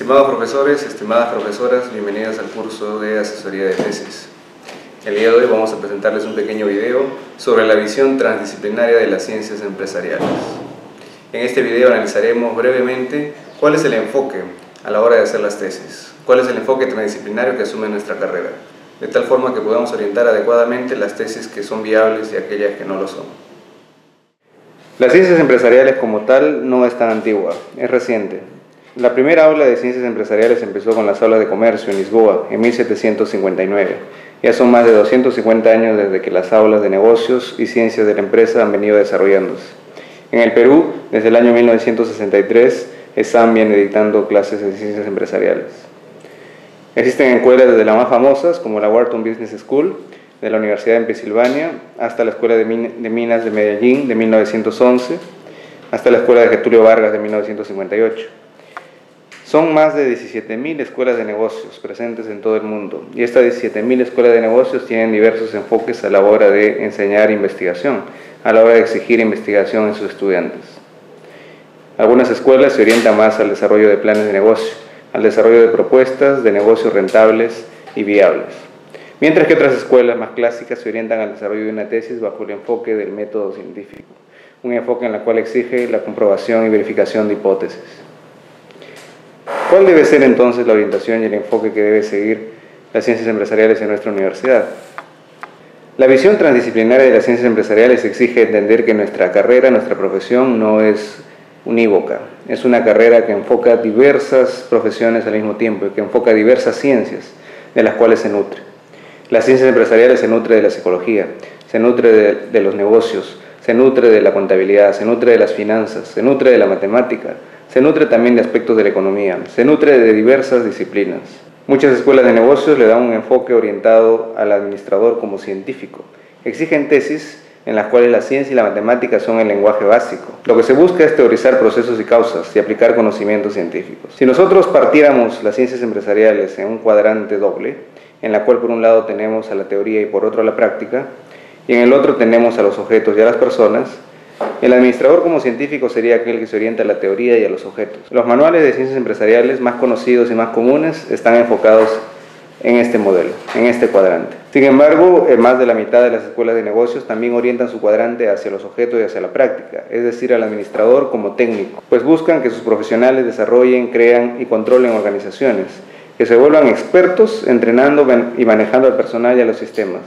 Estimados profesores, estimadas profesoras, bienvenidas al curso de asesoría de tesis. El día de hoy vamos a presentarles un pequeño video sobre la visión transdisciplinaria de las ciencias empresariales. En este video analizaremos brevemente cuál es el enfoque a la hora de hacer las tesis, cuál es el enfoque transdisciplinario que asume nuestra carrera, de tal forma que podamos orientar adecuadamente las tesis que son viables y aquellas que no lo son. Las ciencias empresariales como tal no es tan antigua, es reciente. La primera aula de ciencias empresariales empezó con las aulas de comercio en Lisboa en 1759. Ya son más de 250 años desde que las aulas de negocios y ciencias de la empresa han venido desarrollándose. En el Perú, desde el año 1963, están bien dictando clases de ciencias empresariales. Existen escuelas desde las más famosas, como la Wharton Business School, de la Universidad de Pensilvania, hasta la Escuela de Minas de Medellín de 1911, hasta la Escuela de Getúlio Vargas de 1958. Son más de 17.000 escuelas de negocios presentes en todo el mundo, y estas 17.000 escuelas de negocios tienen diversos enfoques a la hora de enseñar investigación, a la hora de exigir investigación en sus estudiantes. Algunas escuelas se orientan más al desarrollo de planes de negocio, al desarrollo de propuestas de negocios rentables y viables, mientras que otras escuelas más clásicas se orientan al desarrollo de una tesis bajo el enfoque del método científico, un enfoque en el cual exige la comprobación y verificación de hipótesis. ¿Cuál debe ser entonces la orientación y el enfoque que debe seguir las ciencias empresariales en nuestra universidad? La visión transdisciplinaria de las ciencias empresariales exige entender que nuestra carrera, nuestra profesión no es unívoca. Es una carrera que enfoca diversas profesiones al mismo tiempo y que enfoca diversas ciencias de las cuales se nutre. Las ciencias empresariales se nutre de la psicología, se nutre de los negocios, se nutre de la contabilidad, se nutre de las finanzas, se nutre de la matemática, se nutre también de aspectos de la economía, se nutre de diversas disciplinas. Muchas escuelas de negocios le dan un enfoque orientado al administrador como científico. Exigen tesis en las cuales la ciencia y la matemática son el lenguaje básico. Lo que se busca es teorizar procesos y causas y aplicar conocimientos científicos. Si nosotros partiéramos las ciencias empresariales en un cuadrante doble, en la cual por un lado tenemos a la teoría y por otro a la práctica, y en el otro tenemos a los objetos y a las personas, el administrador como científico sería aquel que se orienta a la teoría y a los objetos. Los manuales de ciencias empresariales más conocidos y más comunes están enfocados en este modelo, en este cuadrante. Sin embargo, más de la mitad de las escuelas de negocios también orientan su cuadrante hacia los objetos y hacia la práctica, es decir, al administrador como técnico, pues buscan que sus profesionales desarrollen, crean y controlen organizaciones, que se vuelvan expertos entrenando y manejando al personal y a los sistemas,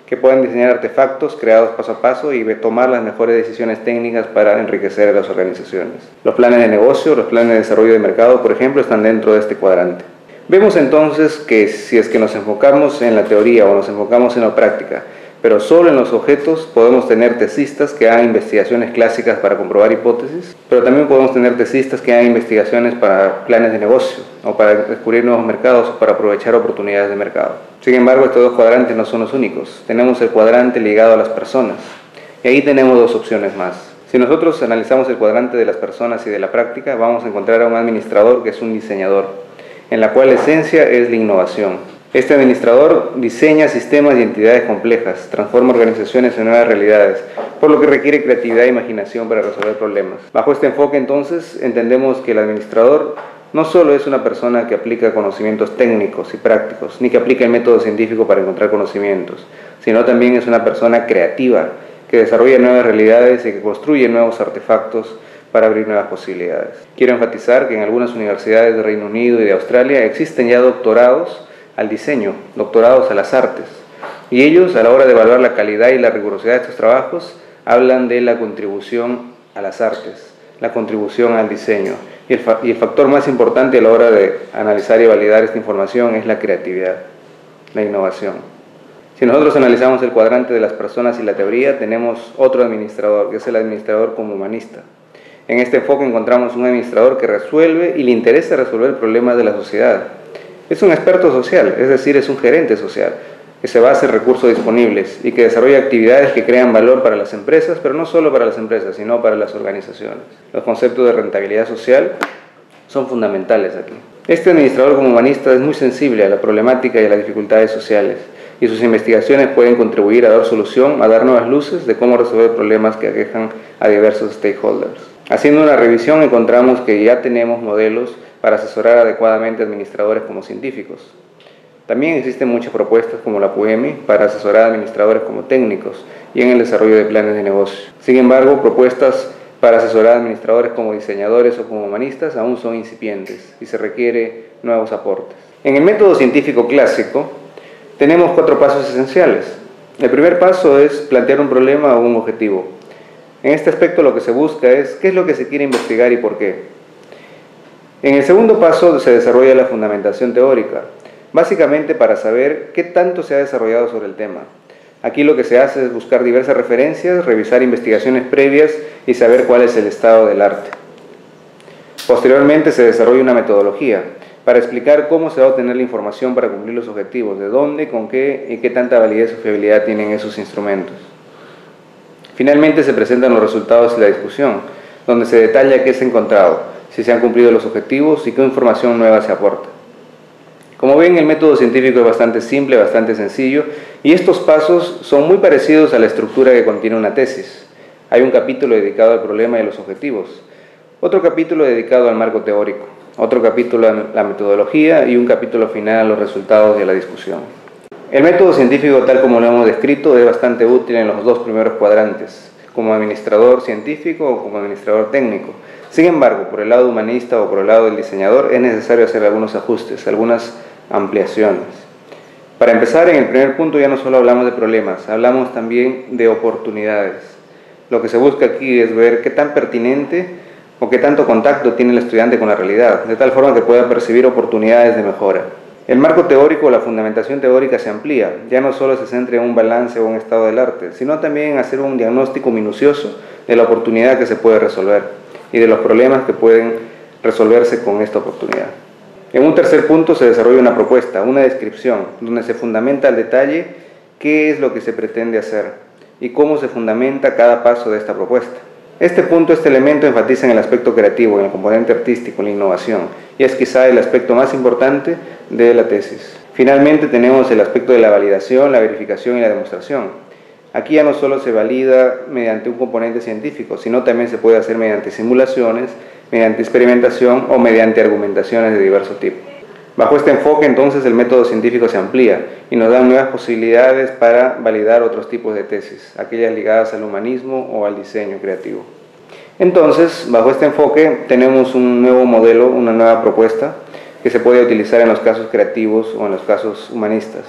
que puedan diseñar artefactos creados paso a paso y tomar las mejores decisiones técnicas para enriquecer a las organizaciones. Los planes de negocio, los planes de desarrollo de mercado, por ejemplo, están dentro de este cuadrante. Vemos entonces que si es que nos enfocamos en la teoría o nos enfocamos en la práctica, pero solo en los objetos, podemos tener tesistas que hagan investigaciones clásicas para comprobar hipótesis, pero también podemos tener tesistas que hagan investigaciones para planes de negocio, o para descubrir nuevos mercados, o para aprovechar oportunidades de mercado. Sin embargo, estos dos cuadrantes no son los únicos. Tenemos el cuadrante ligado a las personas, y ahí tenemos dos opciones más. Si nosotros analizamos el cuadrante de las personas y de la práctica, vamos a encontrar a un administrador que es un diseñador, en la cual la esencia es la innovación. Este administrador diseña sistemas y entidades complejas, transforma organizaciones en nuevas realidades, por lo que requiere creatividad e imaginación para resolver problemas. Bajo este enfoque, entonces, entendemos que el administrador no solo es una persona que aplica conocimientos técnicos y prácticos, ni que aplica el método científico para encontrar conocimientos, sino también es una persona creativa, que desarrolla nuevas realidades y que construye nuevos artefactos para abrir nuevas posibilidades. Quiero enfatizar que en algunas universidades de Reino Unido y de Australia existen ya doctorados al diseño, doctorados a las artes, y ellos, a la hora de evaluar la calidad y la rigurosidad de estos trabajos, hablan de la contribución a las artes, la contribución al diseño, y el factor más importante a la hora de analizar y validar esta información es la creatividad, la innovación. Si nosotros analizamos el cuadrante de las personas y la teoría, tenemos otro administrador, que es el administrador como humanista. En este enfoque encontramos un administrador que resuelve y le interesa resolver problemas de la sociedad. Es un experto social, es decir, es un gerente social, que se basa en recursos disponibles y que desarrolla actividades que crean valor para las empresas, pero no solo para las empresas, sino para las organizaciones. Los conceptos de rentabilidad social son fundamentales aquí. Este administrador como humanista es muy sensible a la problemática y a las dificultades sociales, y sus investigaciones pueden contribuir a dar solución, a dar nuevas luces de cómo resolver problemas que aquejan a diversos stakeholders. Haciendo una revisión encontramos que ya tenemos modelos para asesorar adecuadamente a administradores como científicos. También existen muchas propuestas como la PUEMI para asesorar a administradores como técnicos y en el desarrollo de planes de negocio. Sin embargo, propuestas para asesorar a administradores como diseñadores o como humanistas aún son incipientes y se requiere nuevos aportes. En el método científico clásico tenemos 4 pasos esenciales. El primer paso es plantear un problema o un objetivo. En este aspecto lo que se busca es qué es lo que se quiere investigar y por qué. En el segundo paso se desarrolla la fundamentación teórica, básicamente para saber qué tanto se ha desarrollado sobre el tema. Aquí lo que se hace es buscar diversas referencias, revisar investigaciones previas y saber cuál es el estado del arte. Posteriormente se desarrolla una metodología para explicar cómo se va a obtener la información para cumplir los objetivos, de dónde, con qué y qué tanta validez o fiabilidad tienen esos instrumentos. Finalmente se presentan los resultados de la discusión, donde se detalla qué se ha encontrado, si se han cumplido los objetivos y qué información nueva se aporta. Como ven, el método científico es bastante simple, bastante sencillo, y estos pasos son muy parecidos a la estructura que contiene una tesis. Hay un capítulo dedicado al problema y a los objetivos, otro capítulo dedicado al marco teórico, otro capítulo a la metodología y un capítulo final a los resultados de la discusión. El método científico, tal como lo hemos descrito, es bastante útil en los 2 primeros cuadrantes, como administrador científico o como administrador técnico. Sin embargo, por el lado humanista o por el lado del diseñador es necesario hacer algunos ajustes, algunas ampliaciones. Para empezar, en el primer punto ya no solo hablamos de problemas, hablamos también de oportunidades. Lo que se busca aquí es ver qué tan pertinente o qué tanto contacto tiene el estudiante con la realidad, de tal forma que pueda percibir oportunidades de mejora. El marco teórico o la fundamentación teórica se amplía, ya no solo se centra en un balance o un estado del arte, sino también en hacer un diagnóstico minucioso de la oportunidad que se puede resolver y de los problemas que pueden resolverse con esta oportunidad. En un tercer punto se desarrolla una propuesta, una descripción, donde se fundamenta al detalle qué es lo que se pretende hacer y cómo se fundamenta cada paso de esta propuesta. Este elemento enfatiza en el aspecto creativo, en el componente artístico, en la innovación, y es quizá el aspecto más importante de la tesis. Finalmente tenemos el aspecto de la validación, la verificación y la demostración. Aquí ya no solo se valida mediante un componente científico, sino también se puede hacer mediante simulaciones, mediante experimentación o mediante argumentaciones de diverso tipo. Bajo este enfoque, entonces, el método científico se amplía y nos da nuevas posibilidades para validar otros tipos de tesis, aquellas ligadas al humanismo o al diseño creativo. Entonces, bajo este enfoque, tenemos un nuevo modelo, una nueva propuesta que se puede utilizar en los casos creativos o en los casos humanistas.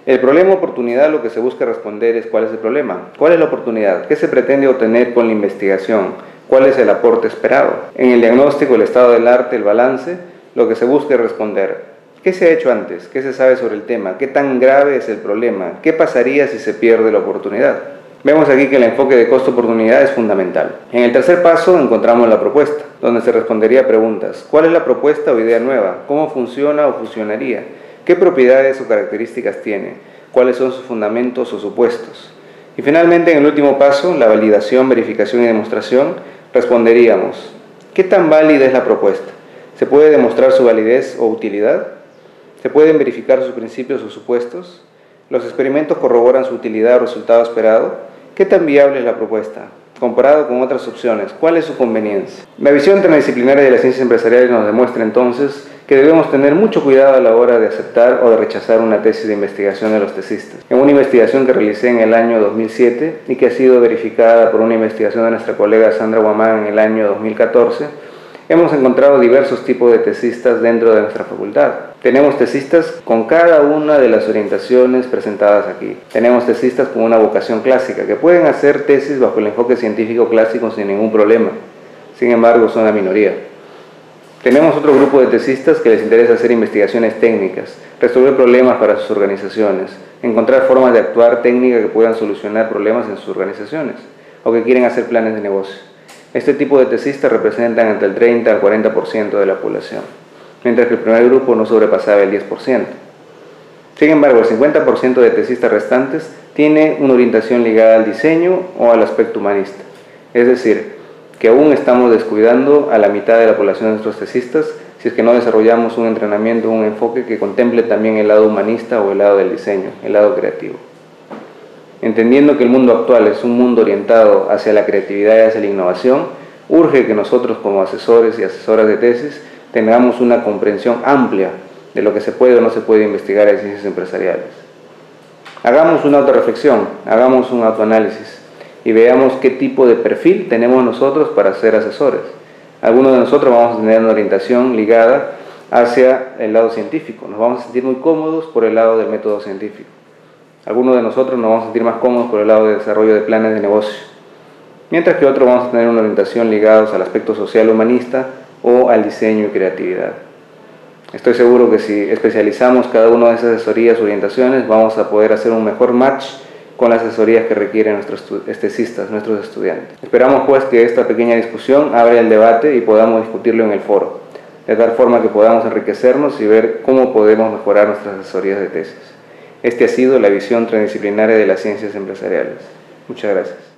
El problema oportunidad, lo que se busca responder es cuál es el problema, cuál es la oportunidad, qué se pretende obtener con la investigación, cuál es el aporte esperado. En el diagnóstico, el estado del arte, el balance, lo que se busca es responder qué se ha hecho antes, qué se sabe sobre el tema, qué tan grave es el problema, qué pasaría si se pierde la oportunidad. Vemos aquí que el enfoque de costo-oportunidad es fundamental. En el tercer paso encontramos la propuesta, donde se respondería a preguntas. ¿Cuál es la propuesta o idea nueva? ¿Cómo funciona o funcionaría? ¿Qué propiedades o características tiene? ¿Cuáles son sus fundamentos o supuestos? Y finalmente, en el último paso, la validación, verificación y demostración, responderíamos ¿qué tan válida es la propuesta? ¿Se puede demostrar su validez o utilidad? ¿Se pueden verificar sus principios o supuestos? ¿Los experimentos corroboran su utilidad o resultado esperado? ¿Qué tan viable es la propuesta? Comparado con otras opciones, ¿cuál es su conveniencia? La visión interdisciplinaria de las ciencias empresariales nos demuestra entonces que debemos tener mucho cuidado a la hora de aceptar o de rechazar una tesis de investigación de los tesistas. En una investigación que realicé en el año 2007 y que ha sido verificada por una investigación de nuestra colega Sandra Guamán en el año 2014, hemos encontrado diversos tipos de tesistas dentro de nuestra facultad. Tenemos tesistas con cada una de las orientaciones presentadas aquí. Tenemos tesistas con una vocación clásica, que pueden hacer tesis bajo el enfoque científico clásico sin ningún problema. Sin embargo, son la minoría. Tenemos otro grupo de tesistas que les interesa hacer investigaciones técnicas, resolver problemas para sus organizaciones, encontrar formas de actuar técnicas que puedan solucionar problemas en sus organizaciones, o que quieren hacer planes de negocio. Este tipo de tesistas representan entre el 30 al 40% de la población, mientras que el primer grupo no sobrepasaba el 10%. Sin embargo, el 50% de tesistas restantes tiene una orientación ligada al diseño o al aspecto humanista. Es decir, que aún estamos descuidando a la mitad de la población de nuestros tesistas si es que no desarrollamos un entrenamiento, un enfoque que contemple también el lado humanista o el lado del diseño, el lado creativo. Entendiendo que el mundo actual es un mundo orientado hacia la creatividad y hacia la innovación, urge que nosotros como asesores y asesoras de tesis tengamos una comprensión amplia de lo que se puede o no se puede investigar en ciencias empresariales. Hagamos una autorreflexión, hagamos un autoanálisis y veamos qué tipo de perfil tenemos nosotros para ser asesores. Algunos de nosotros vamos a tener una orientación ligada hacia el lado científico, nos vamos a sentir muy cómodos por el lado del método científico. Algunos de nosotros nos vamos a sentir más cómodos por el lado de desarrollo de planes de negocio, mientras que otros vamos a tener una orientación ligada al aspecto social humanista o al diseño y creatividad. Estoy seguro que si especializamos cada una de esas asesorías o orientaciones, vamos a poder hacer un mejor match con las asesorías que requieren nuestros tesistas, nuestros estudiantes. Esperamos pues que esta pequeña discusión abra el debate y podamos discutirlo en el foro, de tal forma que podamos enriquecernos y ver cómo podemos mejorar nuestras asesorías de tesis. Esta ha sido la visión transdisciplinaria de las ciencias empresariales. Muchas gracias.